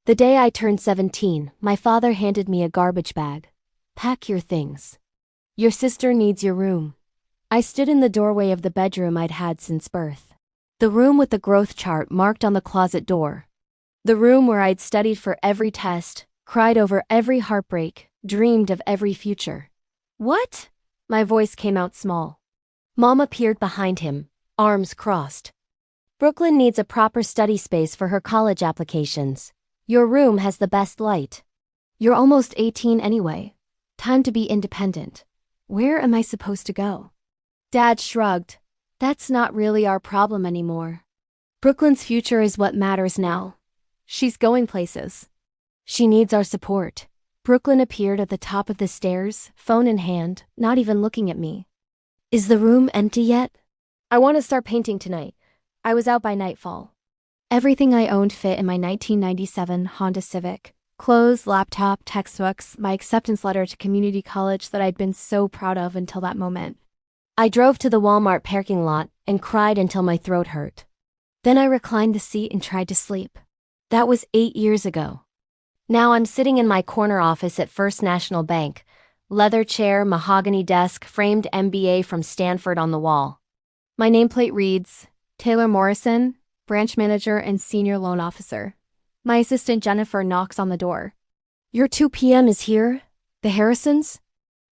The day I turned 17, my father handed me a garbage bag. Pack your things. Your sister needs your room. I stood in the doorway of the bedroom I'd had since birth. The room with the growth chart marked on the closet door. The room where I'd studied for every test, cried over every heartbreak, dreamed of every future. What? My voice came out small. Mom appeared behind him, arms crossed. Brooklyn needs a proper study space for her college applications. Your room has the best light. You're almost 18 anyway. Time to be independent. Where am I supposed to go? Dad shrugged. That's not really our problem anymore. Brooklyn's future is what matters now. She's going places. She needs our support. Brooklyn appeared at the top of the stairs, phone in hand, not even looking at me. Is the room empty yet? I want to start painting tonight. I was out by nightfall. Everything I owned fit in my 1997 Honda Civic. Clothes, laptop, textbooks, my acceptance letter to community college that I'd been so proud of until that moment. I drove to the Walmart parking lot and cried until my throat hurt. Then I reclined the seat and tried to sleep. That was 8 years ago. Now I'm sitting in my corner office at First National Bank. Leather chair, mahogany desk, framed MBA from Stanford on the wall. My nameplate reads, Taylor Morrison, branch manager and senior loan officer. My assistant Jennifer knocks on the door. Your 2 p.m. is here? The Harrisons?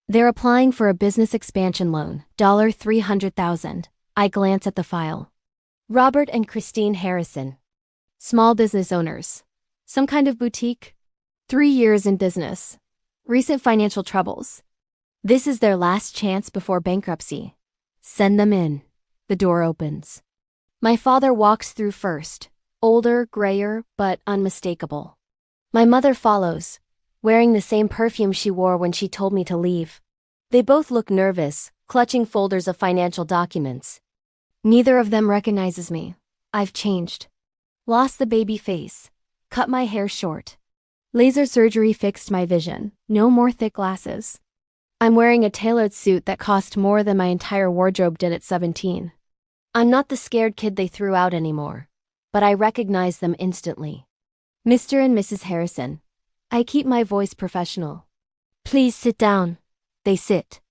They're applying for a business expansion loan, $300,000. I glance at the file. Robert and Christine Harrison. Small business owners. Some kind of boutique? 3 years in business. Recent financial troubles. This is their last chance before bankruptcy. Send them in. The door opens. My father walks through first. Older, grayer, but unmistakable. My mother follows, wearing the same perfume she wore when she told me to leave. They both look nervous, clutching folders of financial documents. Neither of them recognizes me. I've changed. Lost the baby face. Cut my hair short. Laser surgery fixed my vision. No more thick glasses. I'm wearing a tailored suit that cost more than my entire wardrobe did at 17. I'm not the scared kid they threw out anymore. But I recognize them instantly. Mr. and Mrs. Harrison. I keep my voice professional. Please sit down. They sit.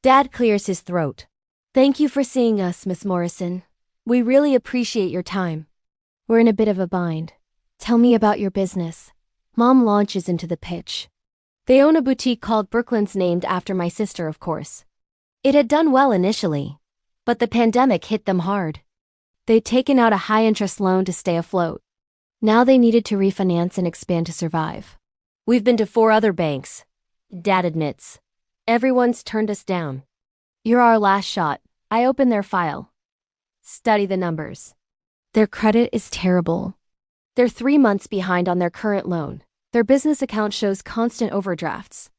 Dad clears his throat. Thank you for seeing us, Miss Morrison. We really appreciate your time. We're in a bit of a bind. Tell me about your business. Mom launches into the pitch. They own a boutique called Brooklyn's, named after my sister, of course. It had done well initially, but the pandemic hit them hard. They'd taken out a high-interest loan to stay afloat. Now they needed to refinance and expand to survive. We've been to 4 other banks, Dad admits. Everyone's turned us down. You're our last shot. I open their file. Study the numbers. Their credit is terrible. They're 3 months behind on their current loan. Their business account shows constant overdrafts.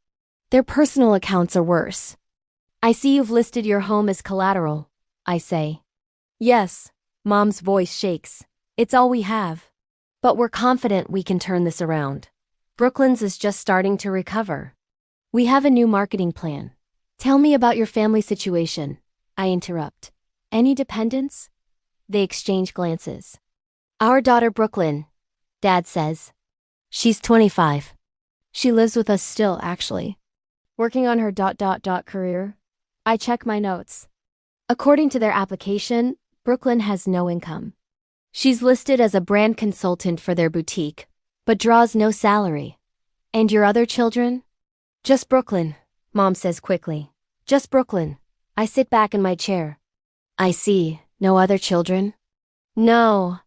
Their personal accounts are worse. I see you've listed your home as collateral, I say. Yes. Mom's voice shakes. It's all we have. But we're confident we can turn this around. Brooklyn's is just starting to recover. We have a new marketing plan. Tell me about your family situation, I interrupt. Any dependents? They exchange glances. Our daughter Brooklyn, Dad says. She's 25. She lives with us still, actually. Working on her career. I check my notes. According to their application, Brooklyn has no income. She's listed as a brand consultant for their boutique, but draws no salary. And your other children? Just Brooklyn, Mom says quickly. Just Brooklyn. I sit back in my chair. I see. No other children? No.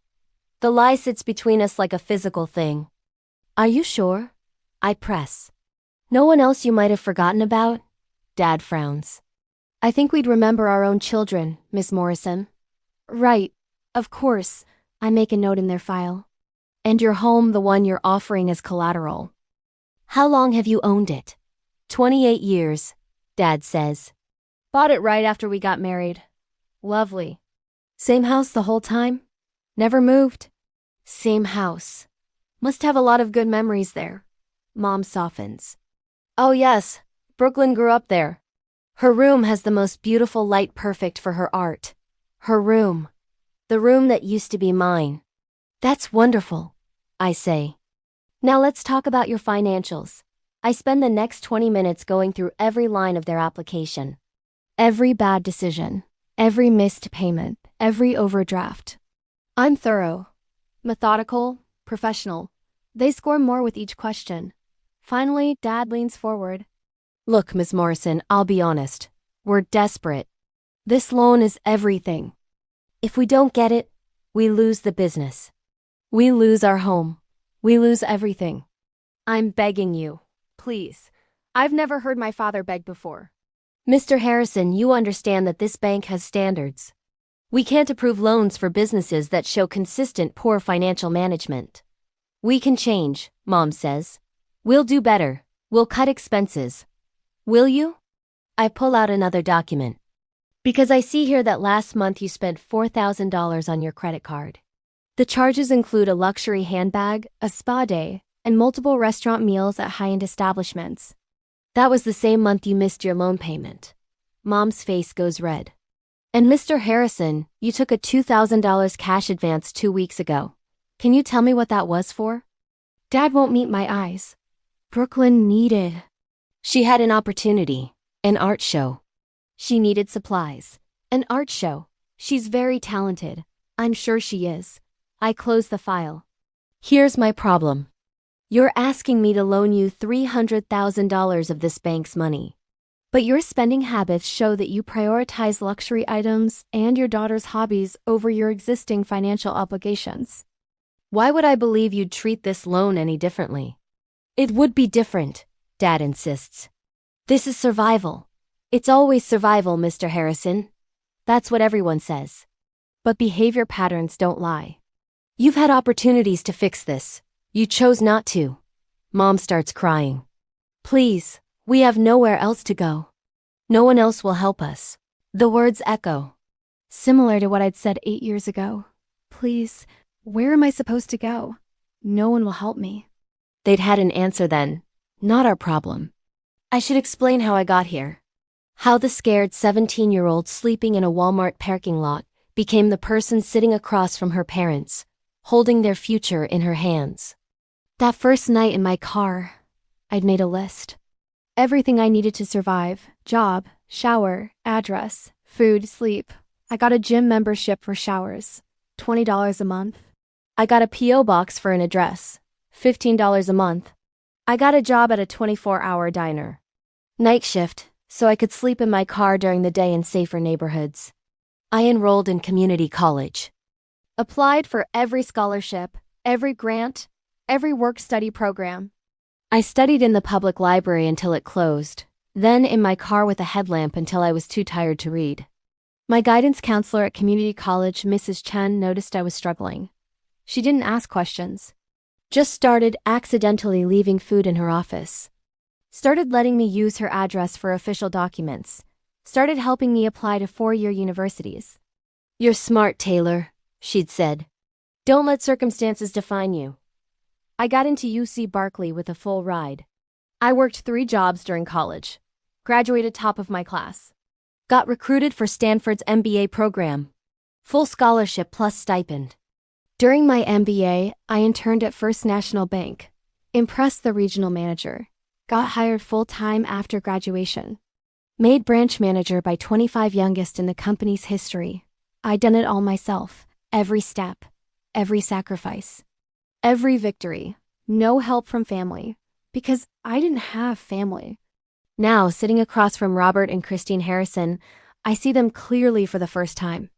The lie sits between us like a physical thing. Are you sure? I press. No one else you might have forgotten about? Dad frowns. I think we'd remember our own children, Miss Morrison. Right. Of course. I make a note in their file. And your home, the one you're offering as collateral. How long have you owned it? 28 years, Dad says. Bought it right after we got married. Lovely. Same house the whole time? Never moved? Same house. Must have a lot of good memories there. Mom softens. Oh yes, Brooklyn grew up there. Her room has the most beautiful light, perfect for her art. Her room. The room that used to be mine. That's wonderful, I say. Now let's talk about your financials. I spend the next 20 minutes going through every line of their application. Every bad decision, every missed payment, every overdraft. I'm thorough, methodical, professional. They score more with each question. Finally, Dad leans forward. Look, Miss Morrison, I'll be honest. We're desperate. This loan is everything. If we don't get it, we lose the business. We lose our home. We lose everything. I'm begging you. Please. I've never heard my father beg before. Mr. Harrison, you understand that this bank has standards. We can't approve loans for businesses that show consistent poor financial management. We can change, Mom says. We'll do better. We'll cut expenses. Will you? I pull out another document. Because I see here that last month you spent $4,000 on your credit card. The charges include a luxury handbag, a spa day, and multiple restaurant meals at high-end establishments. That was the same month you missed your loan payment. Mom's face goes red. And Mr. Harrison, you took a $2,000 cash advance 2 weeks ago. Can you tell me what that was for? Dad won't meet my eyes. Brooklyn needed. She had an opportunity, an art show. She needed supplies. An art show. She's very talented. I'm sure she is. I close the file. Here's my problem. You're asking me to loan you $300,000 of this bank's money. But your spending habits show that you prioritize luxury items and your daughter's hobbies over your existing financial obligations. Why would I believe you'd treat this loan any differently? It would be different, Dad insists. This is survival. It's always survival, Mr. Harrison. That's what everyone says. But behavior patterns don't lie. You've had opportunities to fix this. You chose not to. Mom starts crying. Please, we have nowhere else to go. No one else will help us. The words echo. Similar to what I'd said 8 years ago. Please, where am I supposed to go? No one will help me. They'd had an answer then. Not our problem. I should explain how I got here. How the scared 17-year-old sleeping in a Walmart parking lot became the person sitting across from her parents, holding their future in her hands. That first night in my car, I'd made a list. Everything I needed to survive: job, shower, address, food, sleep. I got a gym membership for showers, $20 a month. I got a P.O. box for an address, $15 a month. I got a job at a 24-hour diner. Night shift, so I could sleep in my car during the day in safer neighborhoods. I enrolled in community college. Applied for every scholarship, every grant, every work-study program. I studied in the public library until it closed, then in my car with a headlamp until I was too tired to read. My guidance counselor at community college, Mrs. Chen, noticed I was struggling. She didn't ask questions. Just started accidentally leaving food in her office. Started letting me use her address for official documents. Started helping me apply to 4-year universities. You're smart, Taylor, she'd said. Don't let circumstances define you. I got into UC Berkeley with a full ride. I worked 3 jobs during college. Graduated top of my class. Got recruited for Stanford's MBA program. Full scholarship plus stipend. During my MBA, I interned at First National Bank. Impressed the regional manager. Got hired full-time after graduation. Made branch manager by 25 youngest in the company's history. I'd done it all myself. Every step. Every sacrifice. Every victory. No help from family. Because I didn't have family. Now, sitting across from Robert and Christine Harrison, I see them clearly for the first time.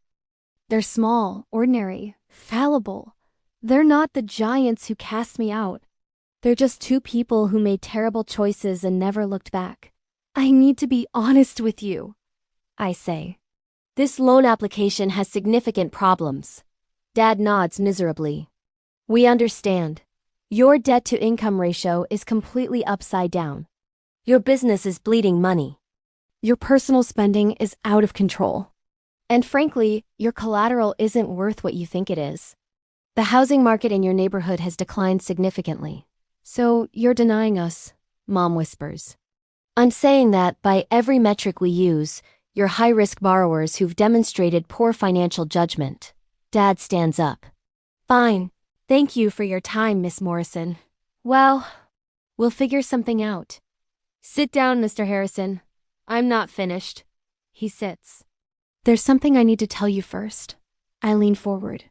They're small, ordinary, fallible. They're not the giants who cast me out. They're just 2 people who made terrible choices and never looked back. I need to be honest with you, I say. This loan application has significant problems. Dad nods miserably. We understand. Your debt-to-income ratio is completely upside down. Your business is bleeding money. Your personal spending is out of control. And frankly, your collateral isn't worth what you think it is. The housing market in your neighborhood has declined significantly. So you're denying us, Mom whispers. I'm saying that by every metric we use, you're high-risk borrowers who've demonstrated poor financial judgment. Dad stands up. Fine. Thank you for your time, Miss Morrison. Well, we'll figure something out. Sit down, Mr. Harrison. I'm not finished. He sits. There's something I need to tell you first. I lean forward.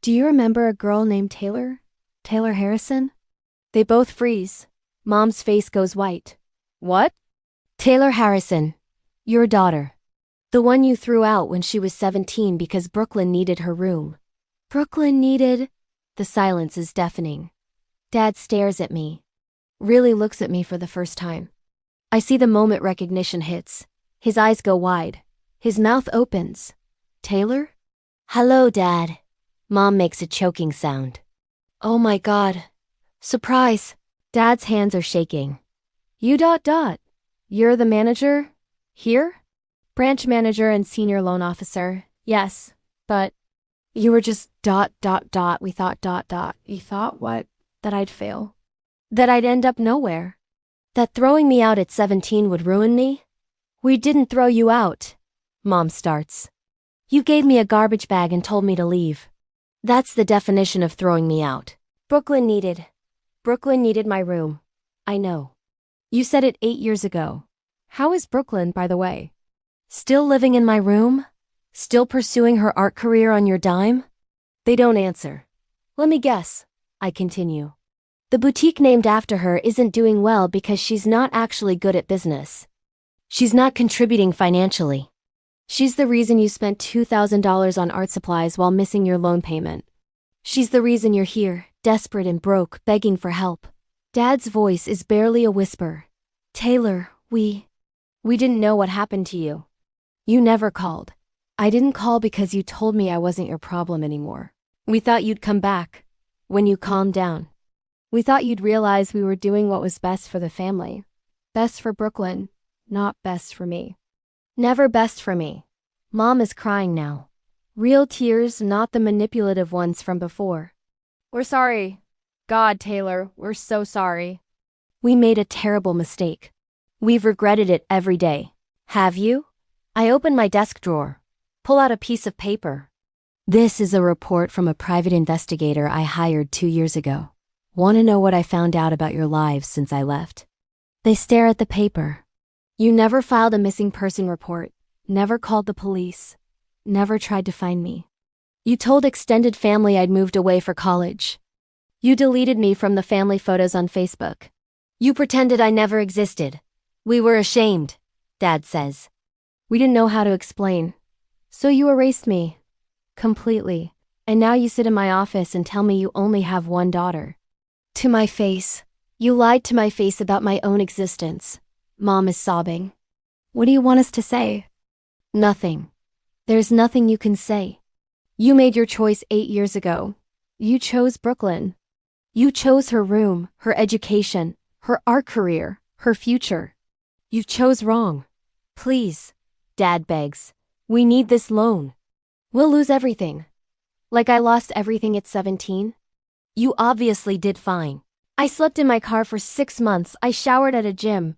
Do you remember a girl named Taylor? Taylor Harrison? They both freeze. Mom's face goes white. What? Taylor Harrison. Your daughter. The one you threw out when she was 17 because Brooklyn needed her room. Brooklyn needed... The silence is deafening. Dad stares at me. Really looks at me for the first time. I see the moment recognition hits. His eyes go wide. His mouth opens. Taylor? Hello, Dad. Mom makes a choking sound. Oh my God. Surprise. Dad's hands are shaking. You ... You're the manager? Here? Branch manager and senior loan officer. Yes, but you were just ... We thought ... You thought what? That I'd fail. That I'd end up nowhere. That throwing me out at 17 would ruin me? We didn't throw you out. Mom starts. You gave me a garbage bag and told me to leave. That's the definition of throwing me out. Brooklyn needed my room. I know. You said it 8 years ago. How is Brooklyn, by the way? Still living in my room? Still pursuing her art career on your dime? They don't answer. Let me guess. I continue. The boutique named after her isn't doing well because she's not actually good at business. She's not contributing financially. She's the reason you spent $2,000 on art supplies while missing your loan payment. She's the reason you're here, desperate and broke, begging for help. Dad's voice is barely a whisper. Taylor, we didn't know what happened to you. You never called. I didn't call because you told me I wasn't your problem anymore. We thought you'd come back. When you calmed down. We thought you'd realize we were doing what was best for the family. Best for Brooklyn, not best for me. Never best for me. Mom is crying now. Real tears, not the manipulative ones from before. We're sorry. God, Taylor, we're so sorry. We made a terrible mistake. We've regretted it every day. Have you? I open my desk drawer. Pull out a piece of paper. This is a report from a private investigator I hired 2 years ago. Want to know what I found out about your lives since I left? They stare at the paper. You never filed a missing person report, never called the police, never tried to find me. You told extended family I'd moved away for college. You deleted me from the family photos on Facebook. You pretended I never existed. We were ashamed, Dad says. We didn't know how to explain. So you erased me. Completely. And now you sit in my office and tell me you only have one daughter. To my face. You lied to my face about my own existence. Mom is sobbing. What do you want us to say? Nothing. There's nothing you can say. You made your choice 8 years ago. You chose Brooklyn. You chose her room, her education, her art career, her future. You chose wrong. Please, Dad begs. We need this loan. We'll lose everything. Like I lost everything at 17? You obviously did fine. I slept in my car for 6 months. I showered at a gym.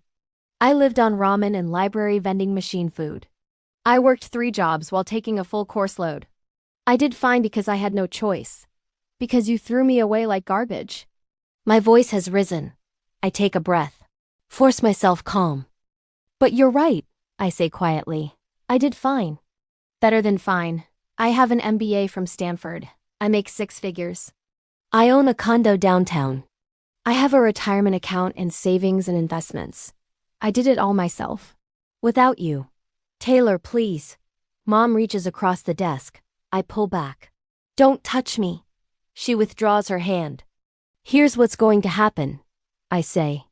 I lived on ramen and library vending machine food. I worked 3 jobs while taking a full course load. I did fine because I had no choice. Because you threw me away like garbage. My voice has risen. I take a breath. Force myself calm. But you're right, I say quietly. I did fine. Better than fine. I have an MBA from Stanford. I make 6 figures. I own a condo downtown. I have a retirement account and savings and investments. I did it all myself. Without you. Taylor, please. Mom reaches across the desk. I pull back. Don't touch me. She withdraws her hand. Here's what's going to happen, I say.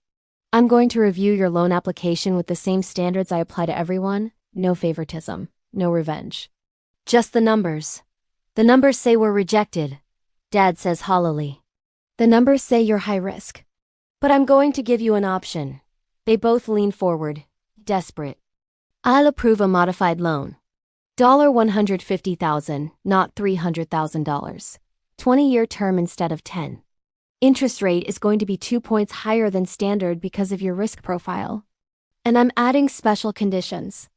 I'm going to review your loan application with the same standards I apply to everyone. No favoritism, no revenge. Just the numbers. The numbers say we're rejected, Dad says hollowly. The numbers say you're high risk. But I'm going to give you an option. They both lean forward, desperate. I'll approve a modified loan. $150,000, not $300,000. 20-year term instead of 10. Interest rate is going to be 2 points higher than standard because of your risk profile. And I'm adding special conditions.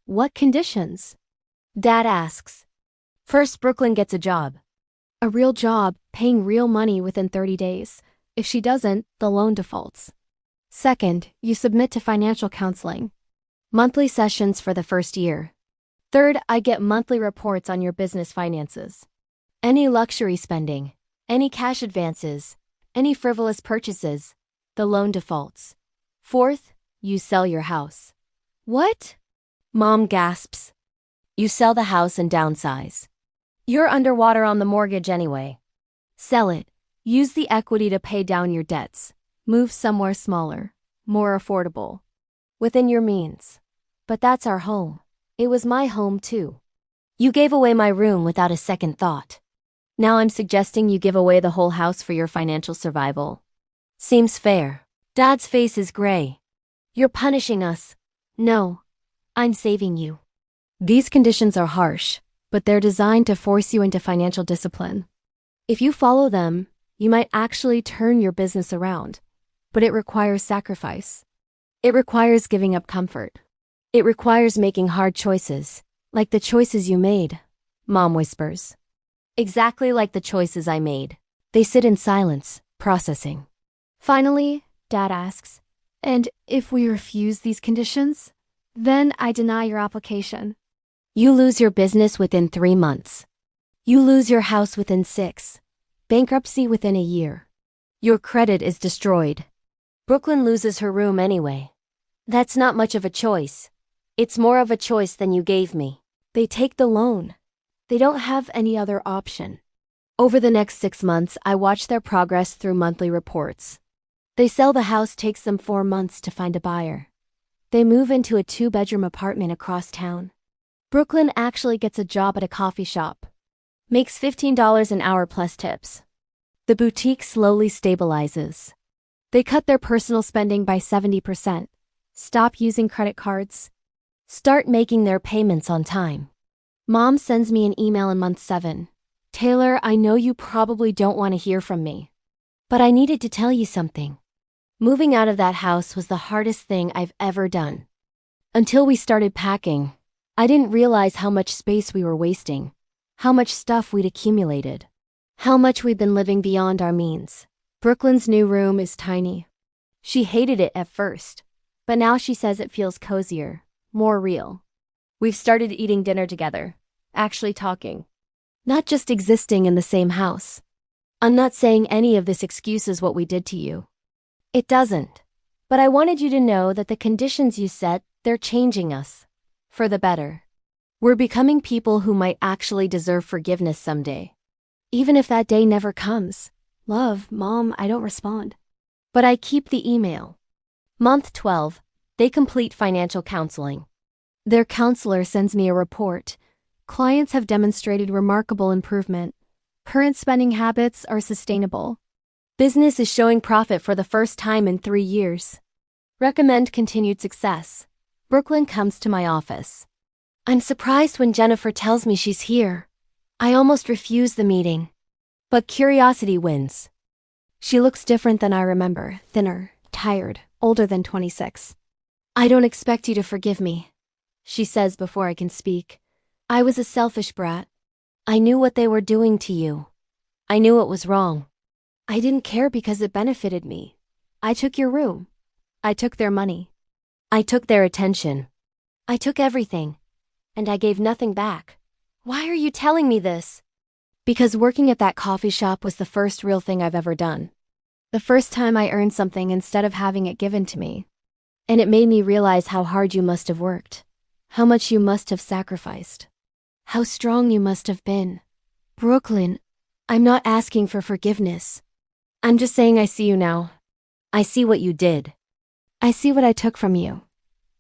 What conditions? Dad asks. First, Brooklyn gets a job. A real job, paying real money within 30 days. If she doesn't, the loan defaults. Second, you submit to financial counseling. Monthly sessions for the first year. Third, I get monthly reports on your business finances. Any luxury spending, any cash advances, any frivolous purchases, the loan defaults. Fourth, you sell your house. What? Mom gasps. You sell the house and downsize. You're underwater on the mortgage anyway. Sell it. Use the equity to pay down your debts. Move somewhere smaller, more affordable. Within your means. But that's our home. It was my home too. You gave away my room without a second thought. Now I'm suggesting you give away the whole house for your financial survival. Seems fair. Dad's face is gray. You're punishing us. No. I'm saving you. These conditions are harsh, but they're designed to force you into financial discipline. If you follow them, you might actually turn your business around, but it requires sacrifice. It requires giving up comfort. It requires making hard choices, like the choices you made, Mom whispers. Exactly like the choices I made. They sit in silence, processing. Finally, Dad asks, and if we refuse these conditions, then I deny your application. You lose your business within 3 months. You lose your house within 6. Bankruptcy within a year. Your credit is destroyed. Brooklyn loses her room anyway. That's not much of a choice. It's more of a choice than you gave me. They take the loan. They don't have any other option. Over the next 6 months, I watch their progress through monthly reports. They sell the house, takes them 4 months to find a buyer. They move into a 2-bedroom apartment across town. Brooklyn actually gets a job at a coffee shop. Makes $15 an hour plus tips. The boutique slowly stabilizes. They cut their personal spending by 70%. Stop using credit cards. Start making their payments on time. Mom sends me an email in month 7. Taylor, I know you probably don't want to hear from me, but I needed to tell you something. Moving out of that house was the hardest thing I've ever done. Until we started packing, I didn't realize how much space we were wasting, how much stuff we'd accumulated, how much we'd been living beyond our means. Brooklyn's new room is tiny. She hated it at first, but now she says it feels cozier, more real. We've started eating dinner together, actually talking, not just existing in the same house. I'm not saying any of this excuses what we did to you. It doesn't. But I wanted you to know that the conditions you set, they're changing us. For the better. We're becoming people who might actually deserve forgiveness someday. Even if that day never comes. Love, Mom, I don't respond. But I keep the email. Month 12, they complete financial counseling. Their counselor sends me a report. Clients have demonstrated remarkable improvement. Current spending habits are sustainable. Business is showing profit for the first time in 3 years. Recommend continued success. Brooklyn comes to my office. I'm surprised when Jennifer tells me she's here. I almost refuse the meeting. But curiosity wins. She looks different than I remember, thinner, tired, older than 26. I don't expect you to forgive me, she says before I can speak. I was a selfish brat. I knew what they were doing to you. I knew it was wrong. I didn't care because it benefited me. I took your room. I took their money. I took their attention. I took everything. And I gave nothing back. Why are you telling me this? Because working at that coffee shop was the first real thing I've ever done. The first time I earned something instead of having it given to me. And it made me realize how hard you must have worked. How much you must have sacrificed. How strong you must have been. Brooklyn, I'm not asking for forgiveness. I'm just saying I see you now. I see what you did. I see what I took from you.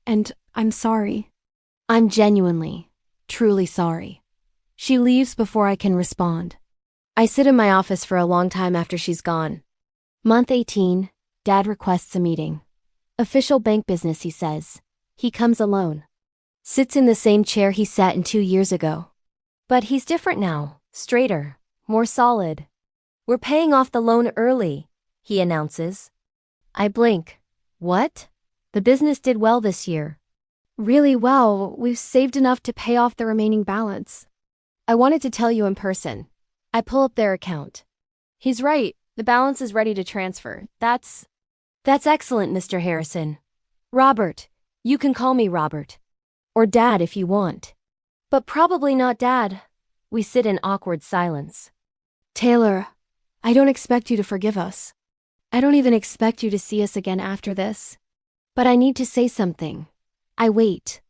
And I'm sorry. I'm genuinely, truly sorry. She leaves before I can respond. I sit in my office for a long time after she's gone. Month 18, Dad requests a meeting. Official bank business, he says. He comes alone. Sits in the same chair he sat in 2 years ago. But he's different now, straighter, more solid. We're paying off the loan early, he announces. I blink. What? The business did well this year. Really well, we've saved enough to pay off the remaining balance. I wanted to tell you in person. I pull up their account. He's right, The balance is ready to transfer. That's excellent, Mr. Harrison. Robert, you can call me Robert. Or Dad if you want. But probably not Dad. We sit in awkward silence. Taylor, I don't expect you to forgive us. I don't even expect you to see us again after this. But I need to say something. I wait.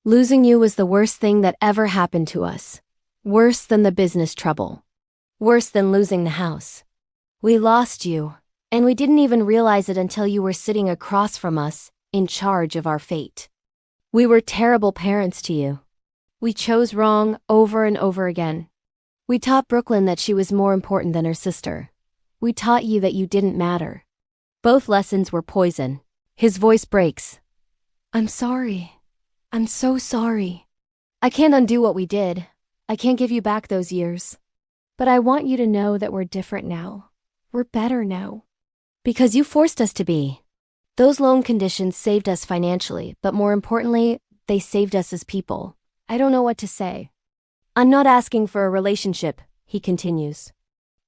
Losing you was the worst thing that ever happened to us. Worse than the business trouble. Worse than losing the house. We lost you, and we didn't even realize it until you were sitting across from us, in charge of our fate. We were terrible parents to you. We chose wrong over and over again. We taught Brooklyn that she was more important than her sister. We taught you that you didn't matter. Both lessons were poison. His voice breaks. I'm sorry. I'm so sorry. I can't undo what we did. I can't give you back those years. But I want you to know that we're different now. We're better now. Because you forced us to be. Those loan conditions saved us financially, but more importantly, they saved us as people. I don't know what to say. I'm not asking for a relationship, he continues.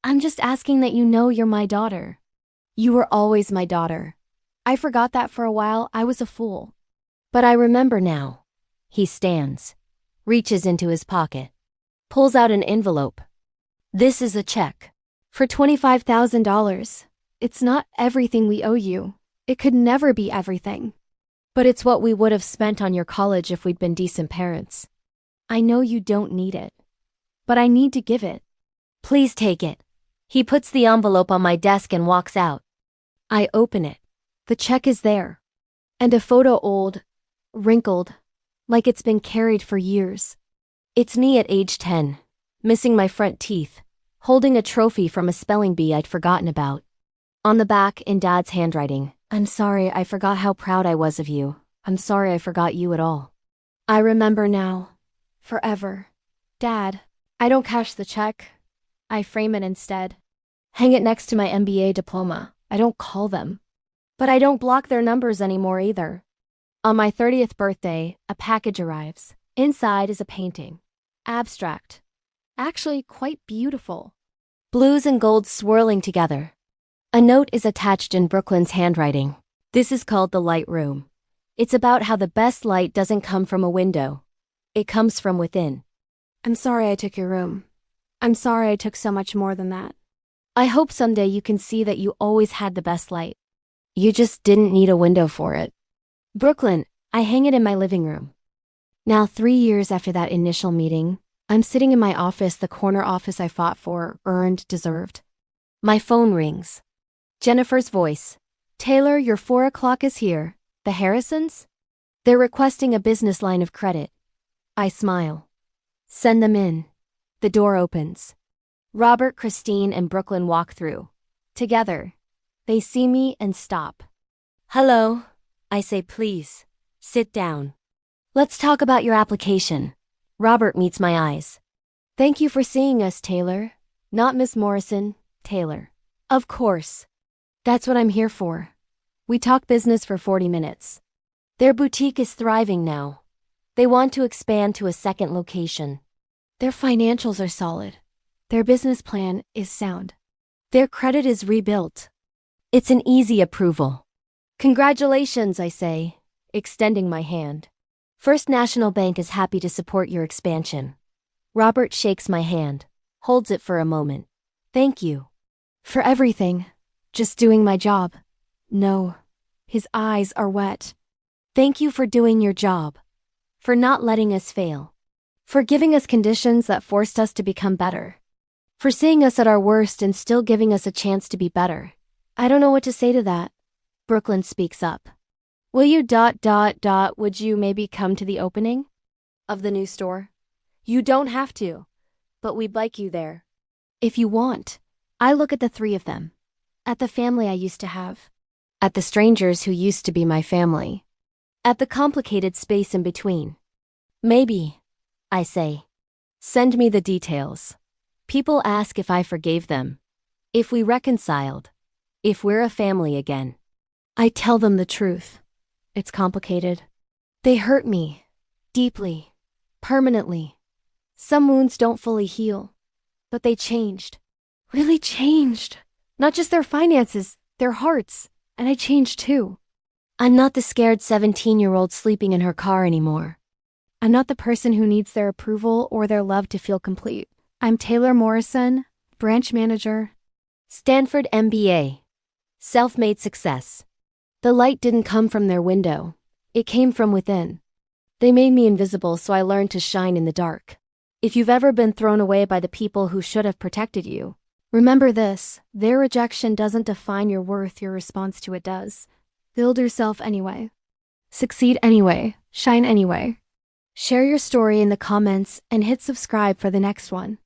I'm just asking that you know you're my daughter. You were always my daughter. I forgot that for a while. I was a fool. But I remember now. He stands, reaches into his pocket, pulls out an envelope. This is a check. For $25,000. It's not everything we owe you. It could never be everything. But it's what we would have spent on your college if we'd been decent parents. I know you don't need it. But I need to give it. Please take it. He puts the envelope on my desk and walks out. I open it. The check is there. And a photo old, wrinkled, like it's been carried for years. It's me at age 10, missing my front teeth, holding a trophy from a spelling bee I'd forgotten about. On the back, in Dad's handwriting, I'm sorry I forgot how proud I was of you. I'm sorry I forgot you at all. I remember now. Forever. Dad, I don't cash the check. I frame it instead. Hang it next to my MBA diploma. I don't call them. But I don't block their numbers anymore either. On my 30th birthday, a package arrives. Inside is a painting. Abstract. Actually quite beautiful. Blues and golds swirling together. A note is attached in Brooklyn's handwriting. This is called the light room. It's about how the best light doesn't come from a window. It comes from within. I'm sorry I took your room. I'm sorry I took so much more than that. I hope someday you can see that you always had the best light. You just didn't need a window for it. Brooklyn, I hang it in my living room. Now 3 years after that initial meeting, I'm sitting in my office, the corner office I fought for, earned, deserved. My phone rings. Jennifer's voice. Taylor, your 4 o'clock is here. The Harrisons? They're requesting a business line of credit. I smile. Send them in. The door opens. Robert, Christine, and Brooklyn walk through. Together. They see me and stop. Hello. I say, please, sit down. Let's talk about your application. Robert meets my eyes. Thank you for seeing us, Taylor. Not Miss Morrison, Taylor. Of course. That's what I'm here for. We talk business for 40 minutes. Their boutique is thriving now. They want to expand to a second location. Their financials are solid. Their business plan is sound. Their credit is rebuilt. It's an easy approval. Congratulations, I say, extending my hand. First National Bank is happy to support your expansion. Robert shakes my hand, holds it for a moment. Thank you. For everything. Just doing my job. No. His eyes are wet. Thank you for doing your job. For not letting us fail. For giving us conditions that forced us to become better. For seeing us at our worst and still giving us a chance to be better. I don't know what to say to that. Brooklyn speaks up. Will you ... would you maybe come to the opening? Of the new store? You don't have to. But we'd like you there. If you want. I look at the 3 of them. At the family I used to have. At the strangers who used to be my family. At the complicated space in between. Maybe. I say. Send me the details. People ask if I forgave them. If we reconciled. If we're a family again. I tell them the truth. It's complicated. They hurt me. Deeply. Permanently. Some wounds don't fully heal. But they changed. Really changed. Not just their finances, their hearts. And I changed too. I'm not the scared 17-year-old sleeping in her car anymore. I'm not the person who needs their approval or their love to feel complete. I'm Taylor Morrison, branch manager. Stanford MBA. Self-made success. The light didn't come from their window. It came from within. They made me invisible, so I learned to shine in the dark. If you've ever been thrown away by the people who should have protected you, Remember this, their rejection doesn't define your worth, your response to it does. Build yourself anyway. Succeed anyway. Shine anyway. Share your story in the comments and hit subscribe for the next one.